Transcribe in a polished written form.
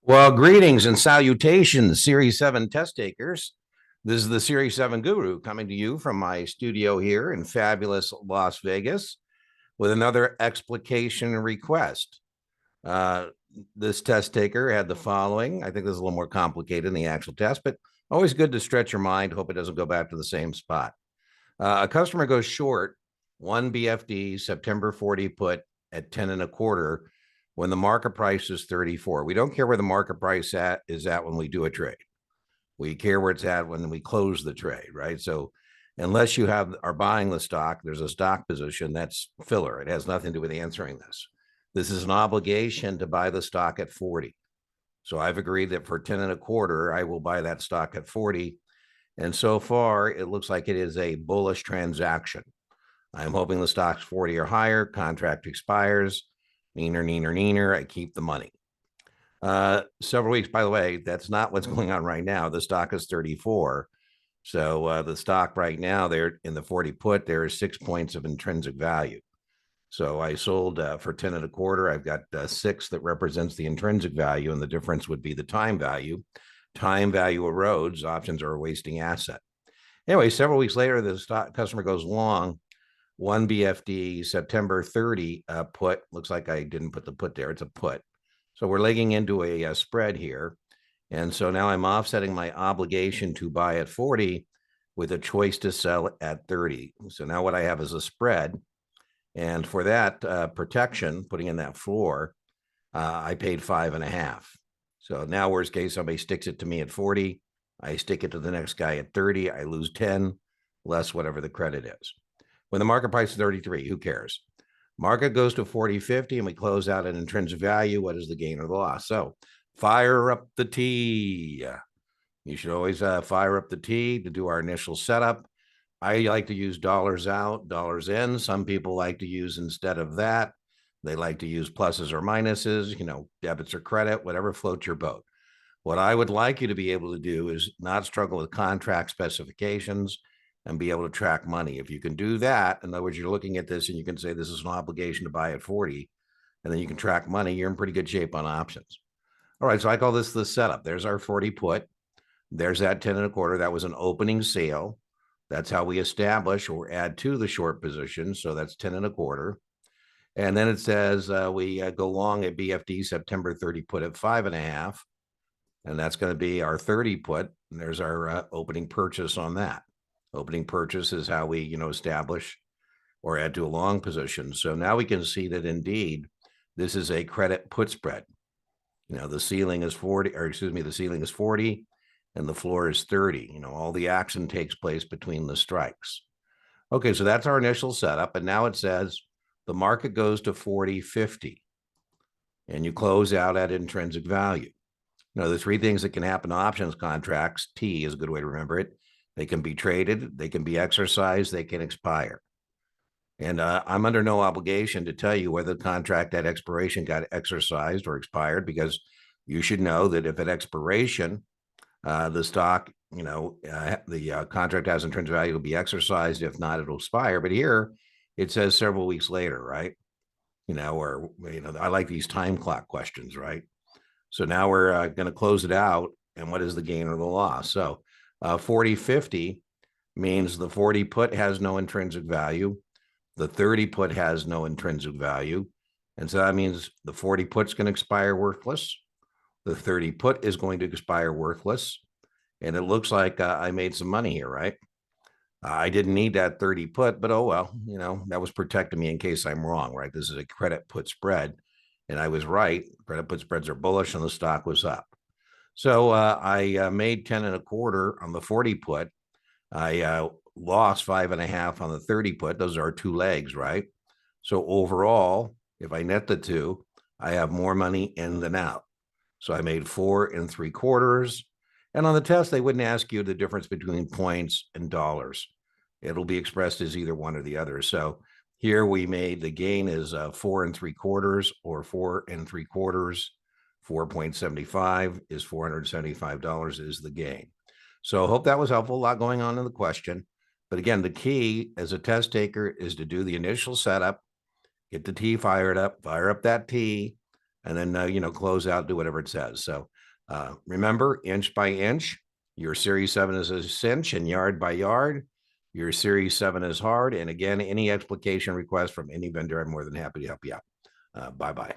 Well, greetings and salutations, Series 7 test takers. This is the Series 7 Guru coming to you from my studio here in fabulous Las Vegas with another explication request. Uh, this test taker had the following. I think this is a little more complicated than the actual test, but always good to stretch your mind. Hope it doesn't go back to the same spot. A customer goes short one BFD September 40 put at 10 and a quarter when the market price is 34. We don't care where the market price is at when we do a trade. We care where it's at when we close the trade, right? So unless you are buying the stock, there's a stock position that's filler. It has nothing to do with answering this. This is an obligation to buy the stock at 40. So I've agreed that for 10 and a quarter, I will buy that stock at 40. And so far, it looks like it is a bullish transaction. I'm hoping the stock's 40 or higher. Contract expires. Neener. I keep the money. Several weeks, by the way, that's not what's going on right now. The stock is 34. So the stock right now, there in the 40 put, there is 6 points of intrinsic value. So I sold for 10 and a quarter. I've got 6 that represents the intrinsic value, and the difference would be the time value. Time value erodes. Options are a wasting asset. Anyway, several weeks later, the stock customer goes long. One BFD September 30 put. Looks like I didn't put the put there. It's a put. So we're legging into a spread here. And so now I'm offsetting my obligation to buy at 40 with a choice to sell at 30. So now what I have is a spread. And for that protection, putting in that floor, I paid 5.5. So now, worst case, somebody sticks it to me at 40. I stick it to the next guy at 30. I lose 10, less whatever the credit is. When the market price is 33, who cares? Market goes to 40.50 and we close out at intrinsic value. What is the gain or the loss? So fire up the T. You should always fire up the T to do our initial setup. I like to use dollars out, dollars in. Some people like to use, instead of that, they like to use pluses or minuses, debits or credit, whatever floats your boat. What I would like you to be able to do is not struggle with contract specifications and be able to track money. If you can do that, in other words, you're looking at this and you can say this is an obligation to buy at 40, and then you can track money, you're in pretty good shape on options. All right, so I call this the setup. There's our 40 put. There's that 10 and a quarter. That was an opening sale. That's how we establish or add to the short position. So that's 10 and a quarter. And then it says we go long at BFD September 30 put at 5.5. And that's going to be our 30 put. And there's our opening purchase on that. Opening purchase is how we, establish or add to a long position. So now we can see that indeed this is a credit put spread. The ceiling is 40, or excuse me, the ceiling is 40 and the floor is 30. All the action takes place between the strikes. Okay, so that's our initial setup. And now it says the market goes to 40.50 and you close out at intrinsic value. The 3 things that can happen to options contracts, T is a good way to remember it. They can be traded, they can be exercised, they can expire. And I'm under no obligation to tell you whether the contract at expiration got exercised or expired, because you should know that if at expiration, the stock, the contract has intrinsic value, will be exercised. If not, it'll expire. But here it says several weeks later, right? I like these time clock questions, right? So now we're going to close it out. And what is the gain or the loss? So 40.50 means the 40 put has no intrinsic value. The 30 put has no intrinsic value. And so that means the 40 put's going to expire worthless. The 30 put is going to expire worthless. And it looks like I made some money here, right? I didn't need that 30 put, but oh well, that was protecting me in case I'm wrong, right? This is a credit put spread. And I was right. Credit put spreads are bullish and the stock was up. So I made 10 and a quarter on the 40 put. I lost 5.5 on the 30 put. Those are our 2 legs, right? So overall, if I net the 2, I have more money in than out. So I made 4 3/4. And on the test, they wouldn't ask you the difference between points and dollars. It'll be expressed as either one or the other. So here we made the gain is 4 3/4 or 4 3/4. 4.75 is $475 is the gain. So I hope that was helpful. A lot going on in the question. But again, the key as a test taker is to do the initial setup, get the T fired up, fire up that T, and then, close out, do whatever it says. So Remember, inch by inch, your Series 7 is a cinch, and yard by yard, your Series 7 is hard. And again, any explication request from any vendor, I'm more than happy to help you out. Bye-bye.